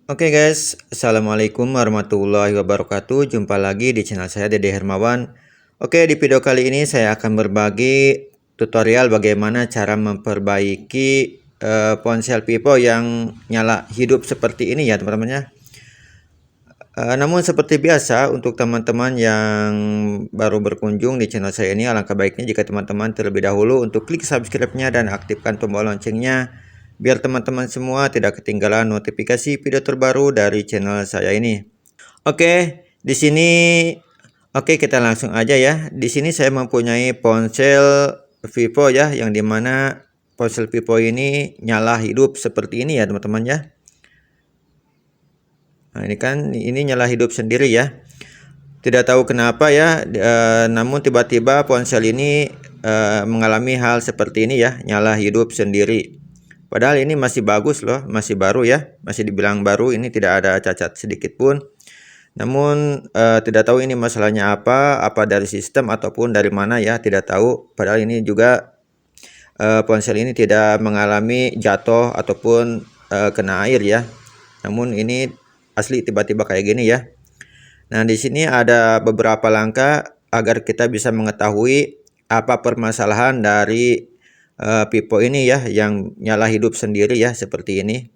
Oke guys, Assalamualaikum warahmatullahi wabarakatuh. Jumpa lagi di channel saya Dede Hermawan. Oke, di video kali ini saya akan berbagi tutorial bagaimana cara memperbaiki ponsel Vivo yang nyala hidup seperti ini ya teman-teman ya. Namun seperti biasa untuk teman-teman yang baru berkunjung di channel saya ini, alangkah baiknya jika teman-teman terlebih dahulu untuk klik subscribe-nya dan aktifkan tombol loncengnya biar teman-teman semua tidak ketinggalan notifikasi video terbaru dari channel saya ini. Oke, di sini kita langsung aja ya. Di sini saya mempunyai ponsel Vivo ya, yang dimana ponsel Vivo ini nyala hidup seperti ini ya teman-teman ya. Nah, ini nyala hidup sendiri ya. Tidak tahu kenapa ya, namun tiba-tiba ponsel ini mengalami hal seperti ini ya, nyala hidup sendiri. Padahal ini masih bagus loh, masih baru ya, masih dibilang baru, ini tidak ada cacat sedikit pun. Namun tidak tahu ini masalahnya apa dari sistem ataupun dari mana ya, tidak tahu. Padahal ini juga ponsel ini tidak mengalami jatuh ataupun kena air ya. Namun ini asli tiba-tiba kayak gini ya. Nah, di sini ada beberapa langkah agar kita bisa mengetahui apa permasalahan dari Vivo ini ya, yang nyala hidup sendiri ya seperti ini.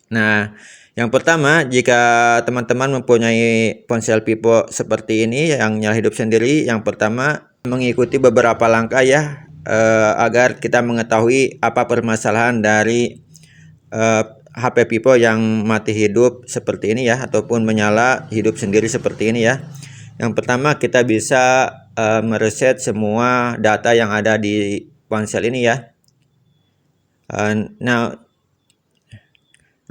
Nah, yang pertama, jika teman-teman mempunyai ponsel Vivo seperti ini yang nyala hidup sendiri, yang pertama mengikuti beberapa langkah ya agar kita mengetahui apa permasalahan dari HP Vivo yang mati hidup seperti ini ya, ataupun menyala hidup sendiri seperti ini ya. Yang pertama, kita bisa mereset semua data yang ada di ponsel ini ya.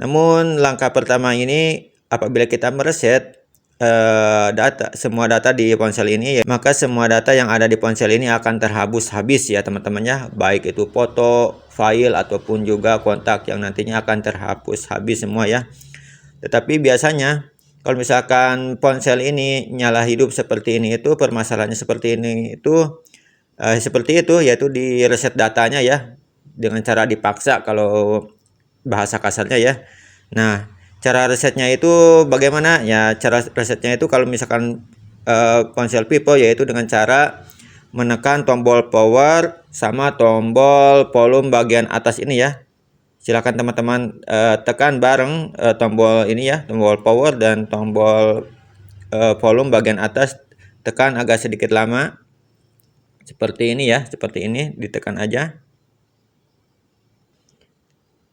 Namun langkah pertama ini, apabila kita mereset semua data di ponsel ini ya, maka semua data yang ada di ponsel ini akan terhapus habis ya teman-teman ya, baik itu foto, file ataupun juga kontak yang nantinya akan terhapus habis semua ya. Tetapi biasanya kalau misalkan ponsel ini nyala hidup seperti ini, itu permasalahannya seperti ini itu seperti itu, yaitu di reset datanya ya, dengan cara dipaksa kalau bahasa kasarnya ya. Nah, cara resetnya itu bagaimana? Ya, cara resetnya itu kalau misalkan ponsel Vivo, yaitu dengan cara menekan tombol power sama tombol volume bagian atas ini ya. Silakan teman-teman tekan bareng tombol ini ya, tombol power dan tombol volume bagian atas, tekan agak sedikit lama. Seperti ini ya, seperti ini, ditekan aja.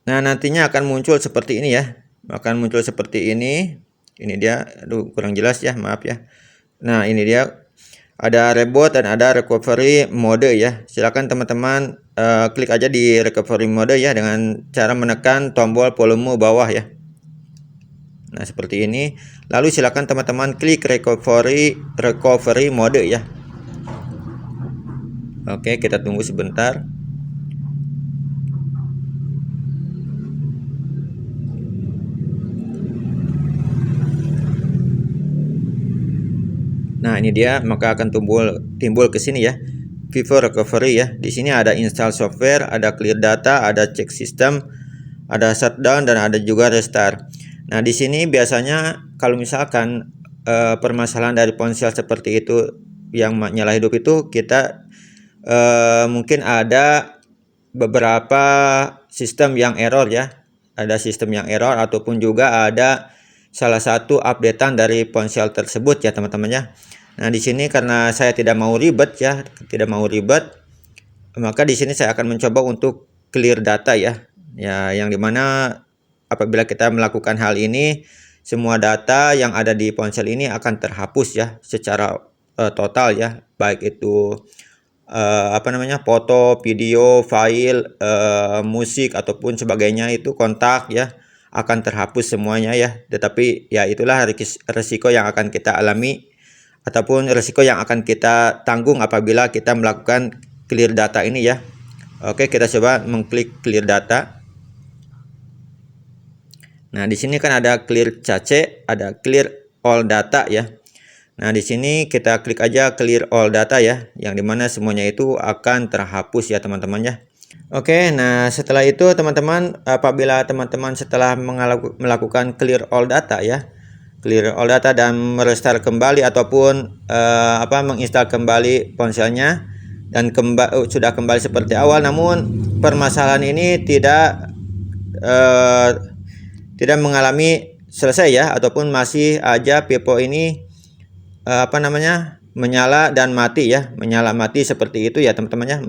Nah, nantinya akan muncul seperti ini ya. Akan muncul seperti ini. Ini dia, aduh kurang jelas ya, maaf ya. Nah, ini dia, ada reboot dan ada recovery mode ya. Silakan teman-teman klik aja di recovery mode ya, dengan cara menekan tombol volume bawah ya. Nah, seperti ini. Lalu silakan teman-teman klik recovery mode ya. Oke, kita tunggu sebentar. Nah, ini dia, maka akan timbul ke sini ya, Vivo Recovery ya. Di sini ada install software, ada clear data, ada check system, ada shutdown, dan ada juga restart. Nah, di sini biasanya kalau misalkan permasalahan dari ponsel seperti itu yang nyala hidup itu, kita mungkin ada beberapa sistem yang error ya. Ada sistem yang error ataupun juga ada salah satu updatean dari ponsel tersebut ya teman-teman ya. Nah, di sini karena saya tidak mau ribet ya, maka di sini saya akan mencoba untuk clear data ya. Ya, yang dimana apabila kita melakukan hal ini, semua data yang ada di ponsel ini akan terhapus ya secara total ya, baik itu foto, video, file, musik ataupun sebagainya, itu kontak ya, akan terhapus semuanya ya. Tetapi ya itulah resiko yang akan kita alami ataupun resiko yang akan kita tanggung apabila kita melakukan clear data ini ya. Oke, kita coba mengklik clear data. Nah, di sini kan ada clear cache, ada clear all data ya. Nah, di sini kita klik aja clear all data ya, yang dimana semuanya itu akan terhapus ya teman-teman ya. Oke, nah setelah itu teman-teman, apabila teman-teman setelah melakukan clear all data ya, clear all data dan merestart kembali ataupun menginstal kembali ponselnya dan sudah kembali seperti awal, namun permasalahan ini eh, tidak mengalami selesai ya, ataupun masih aja pipo ini menyala dan mati ya, menyala mati seperti itu ya teman-teman ya.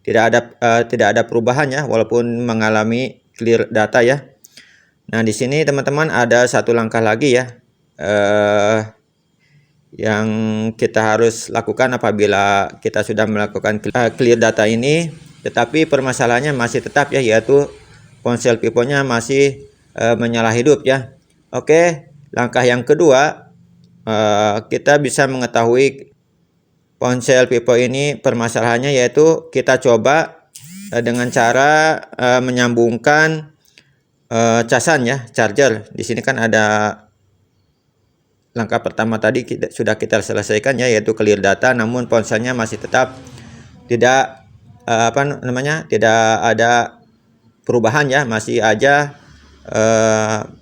Tidak ada perubahan ya walaupun mengalami clear data ya. Nah, di sini teman-teman ada satu langkah lagi ya yang kita harus lakukan apabila kita sudah melakukan clear data ini, tetapi permasalahannya masih tetap ya, yaitu ponsel piponya masih menyala hidup ya. Oke, langkah yang kedua, kita bisa mengetahui ponsel pipo ini permasalahannya, yaitu kita coba dengan cara menyambungkan casan ya, charger. Di sini kan ada langkah pertama tadi sudah kita selesaikan ya, yaitu clear data, namun ponselnya masih tetap tidak tidak ada perubahan ya, masih aja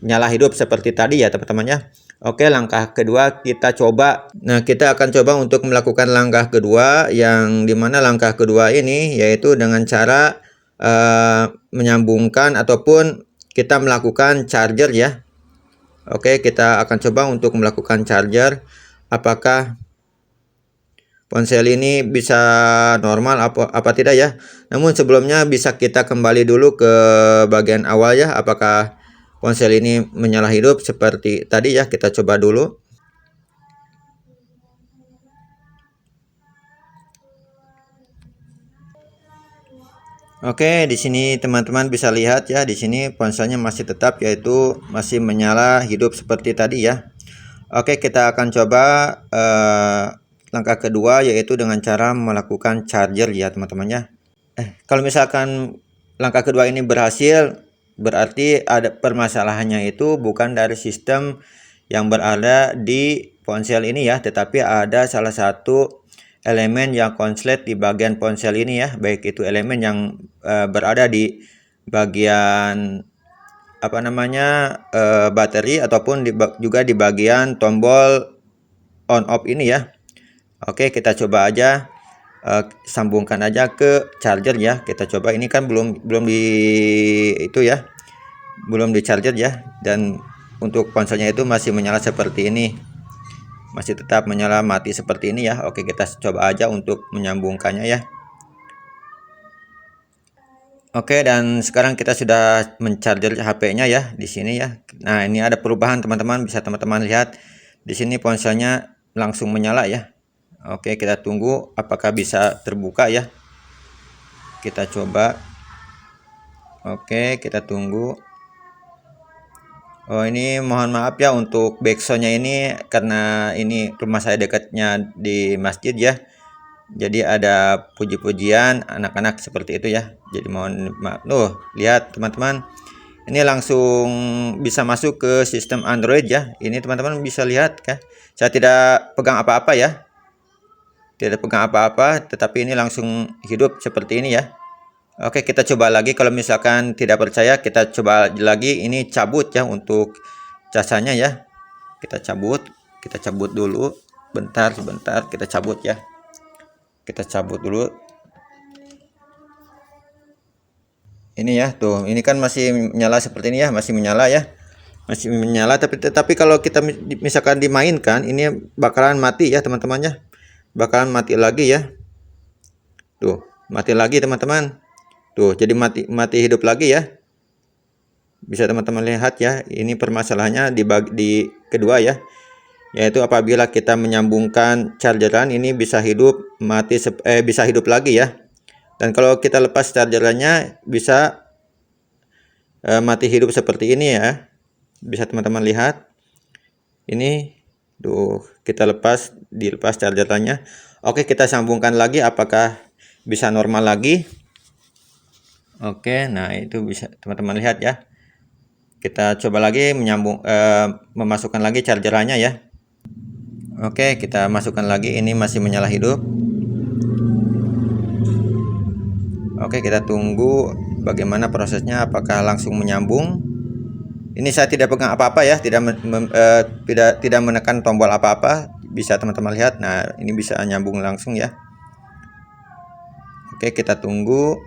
nyala hidup seperti tadi ya teman-teman ya. Oke, langkah kedua kita coba. Nah, kita akan coba untuk melakukan langkah kedua, yang dimana langkah kedua ini yaitu dengan cara menyambungkan ataupun kita melakukan charger ya. Oke, kita akan coba untuk melakukan charger. Apakah ponsel ini bisa normal apa tidak ya. Namun sebelumnya bisa kita kembali dulu ke bagian awal ya, apakah ponsel ini menyala hidup seperti tadi ya. Kita coba dulu. Oke, di sini teman-teman bisa lihat ya, di sini ponselnya masih tetap, yaitu masih menyala hidup seperti tadi ya. Oke, kita akan coba langkah kedua, yaitu dengan cara melakukan charger ya teman-teman ya. Kalau misalkan langkah kedua ini berhasil, berarti ada permasalahannya itu bukan dari sistem yang berada di ponsel ini ya, tetapi ada salah satu elemen yang konslet di bagian ponsel ini ya, baik itu elemen yang berada di bagian bateri ataupun juga di bagian tombol on off ini ya. Oke, kita coba aja sambungkan aja ke charger ya. Kita coba, ini kan belum di itu ya, belum di charger ya, dan untuk ponselnya itu masih menyala seperti ini, masih tetap menyala mati seperti ini ya. Oke, kita coba aja untuk menyambungkannya ya. Oke, dan sekarang kita sudah mencharger HP-nya ya di sini ya. Nah, ini ada perubahan teman-teman, bisa teman-teman lihat di sini ponselnya langsung menyala ya. Oke, kita tunggu apakah bisa terbuka ya. Kita coba. Oke, kita tunggu. Oh, ini mohon maaf ya untuk backsoundnya ini, karena ini rumah saya dekatnya di masjid ya. Jadi ada puji-pujian anak-anak seperti itu ya. Jadi mohon maaf. Lihat teman-teman. Ini langsung bisa masuk ke sistem Android ya. Ini teman-teman bisa lihat kan. Saya tidak pegang apa-apa ya. Tidak pegang apa-apa, tetapi ini langsung hidup seperti ini ya. Oke, kita coba lagi. Kalau misalkan tidak percaya, kita coba lagi. Ini cabut ya untuk casanya ya. Kita cabut dulu. Sebentar, kita cabut ya. Kita cabut dulu. Ini ya, tuh. Ini kan masih menyala seperti ini ya, masih menyala ya. Masih menyala, tapi kalau kita misalkan dimainkan, ini bakalan mati ya teman-teman ya. Bakalan mati lagi ya. Tuh, mati lagi teman-teman. Tuh, jadi mati hidup lagi ya. Bisa teman-teman lihat ya, ini permasalahannya di kedua ya. Yaitu apabila kita menyambungkan chargeran, ini bisa hidup bisa hidup lagi ya. Dan kalau kita lepas chargerannya, bisa mati hidup seperti ini ya. Bisa teman-teman lihat. Ini kita dilepas chargerannya. Oke, kita sambungkan lagi, apakah bisa normal lagi. Oke, nah itu bisa teman-teman lihat ya. Kita coba lagi memasukkan lagi chargerannya ya. Oke, kita masukkan lagi, ini masih menyala hidup. Oke, kita tunggu bagaimana prosesnya, apakah langsung menyambung. Ini saya tidak pegang apa-apa ya, tidak menekan tombol apa-apa. Bisa teman-teman lihat. Nah, ini bisa nyambung langsung ya. Oke, kita tunggu.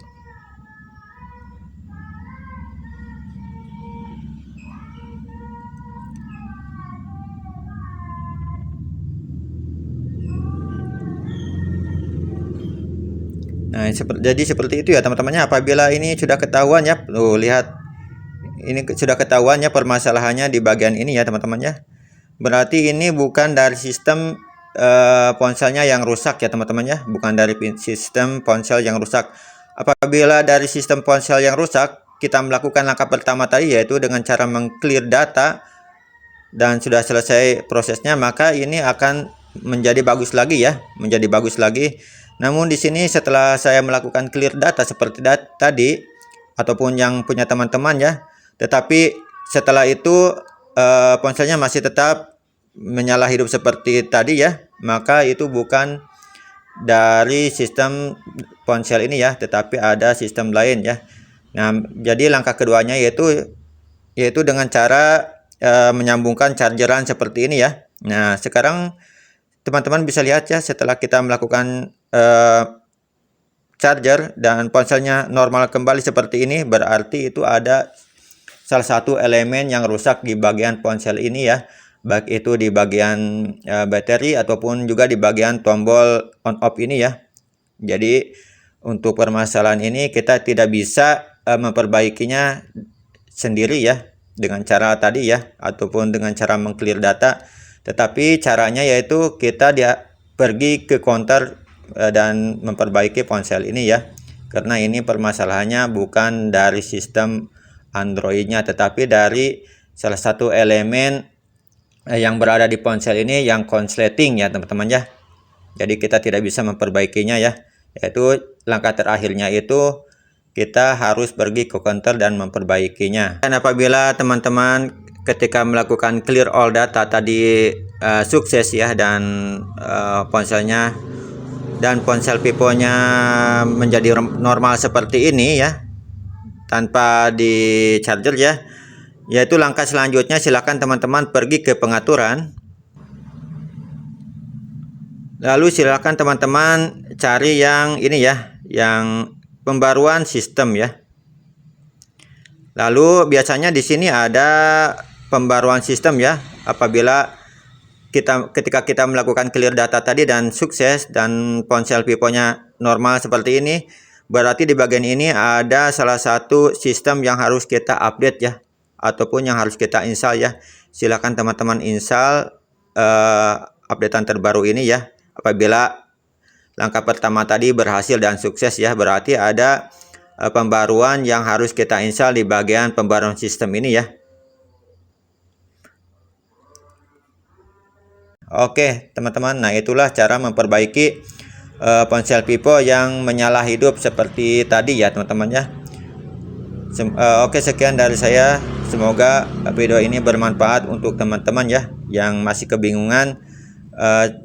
Nah, jadi seperti itu ya teman-temannya. Apabila ini sudah ketahuan ya, lihat ini sudah ketahuan ya permasalahannya di bagian ini ya teman-teman ya. Berarti ini bukan dari sistem ponselnya yang rusak ya teman-teman ya, bukan dari sistem ponsel yang rusak. Apabila dari sistem ponsel yang rusak, kita melakukan langkah pertama tadi yaitu dengan cara mengclear data dan sudah selesai prosesnya, maka ini akan menjadi bagus lagi ya, menjadi bagus lagi. Namun di sini setelah saya melakukan clear data seperti tadi ataupun yang punya teman-teman ya, tetapi setelah itu ponselnya masih tetap menyala hidup seperti tadi ya, maka itu bukan dari sistem ponsel ini ya, tetapi ada sistem lain ya. Nah, jadi langkah keduanya yaitu dengan cara menyambungkan chargeran seperti ini ya. Nah, sekarang teman-teman bisa lihat ya, setelah kita melakukan charger dan ponselnya normal kembali seperti ini, berarti itu ada salah satu elemen yang rusak di bagian ponsel ini ya, baik itu di bagian bateri ataupun juga di bagian tombol on off ini ya. Jadi untuk permasalahan ini kita tidak bisa memperbaikinya sendiri ya dengan cara tadi ya, ataupun dengan cara mengclear data, tetapi caranya yaitu kita pergi ke counter dan memperbaiki ponsel ini ya, karena ini permasalahannya bukan dari sistem Androidnya, tetapi dari salah satu elemen yang berada di ponsel ini yang konsleting ya teman-teman ya. Jadi kita tidak bisa memperbaikinya ya, yaitu langkah terakhirnya itu kita harus pergi ke counter dan memperbaikinya. Dan apabila teman-teman ketika melakukan clear all data tadi sukses ya, dan ponselnya dan ponsel piponya menjadi normal seperti ini ya, tanpa di charger ya, yaitu langkah selanjutnya silakan teman-teman pergi ke pengaturan, lalu silakan teman-teman cari yang ini ya, yang pembaruan sistem ya. Lalu biasanya di sini ada pembaruan sistem ya. Apabila ketika kita melakukan clear data tadi dan sukses dan ponsel piponya normal seperti ini, berarti di bagian ini ada salah satu sistem yang harus kita update ya, ataupun yang harus kita install ya. Silakan teman-teman install updatean terbaru ini ya. Apabila langkah pertama tadi berhasil dan sukses ya, berarti ada pembaruan yang harus kita install di bagian pembaruan sistem ini ya. Oke teman-teman, nah itulah cara memperbaiki ponsel Vivo yang menyala hidup seperti tadi ya teman-teman ya. Oke, sekian dari saya, semoga video ini bermanfaat untuk teman-teman ya yang masih kebingungan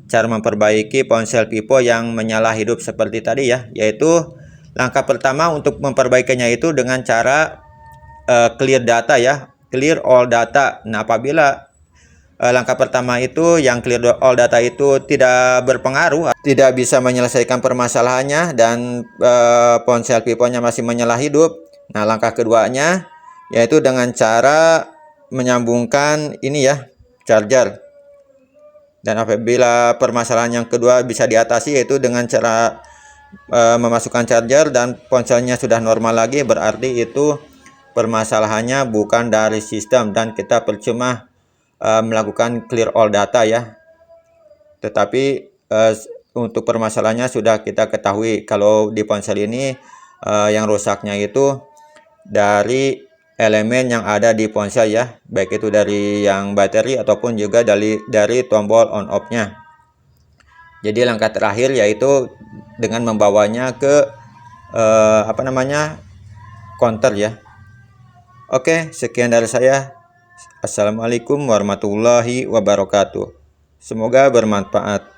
cara memperbaiki ponsel Vivo yang menyala hidup seperti tadi ya, yaitu langkah pertama untuk memperbaikinya itu dengan cara clear data ya, clear all data. Nah, apabila langkah pertama itu yang clear all data itu tidak berpengaruh, tidak bisa menyelesaikan permasalahannya, dan ponsel Vivo-nya masih menyala hidup, nah langkah keduanya yaitu dengan cara menyambungkan ini ya, charger. Dan apabila permasalahan yang kedua bisa diatasi yaitu dengan cara memasukkan charger dan ponselnya sudah normal lagi, berarti itu permasalahannya bukan dari sistem dan kita percuma melakukan clear all data ya. Tetapi untuk permasalahannya sudah kita ketahui kalau di ponsel ini yang rusaknya itu dari elemen yang ada di ponsel ya, baik itu dari yang bateri ataupun juga dari tombol on off nya. Jadi langkah terakhir yaitu dengan membawanya ke counter ya. Oke, sekian dari saya. Assalamualaikum warahmatullahi wabarakatuh. Semoga bermanfaat.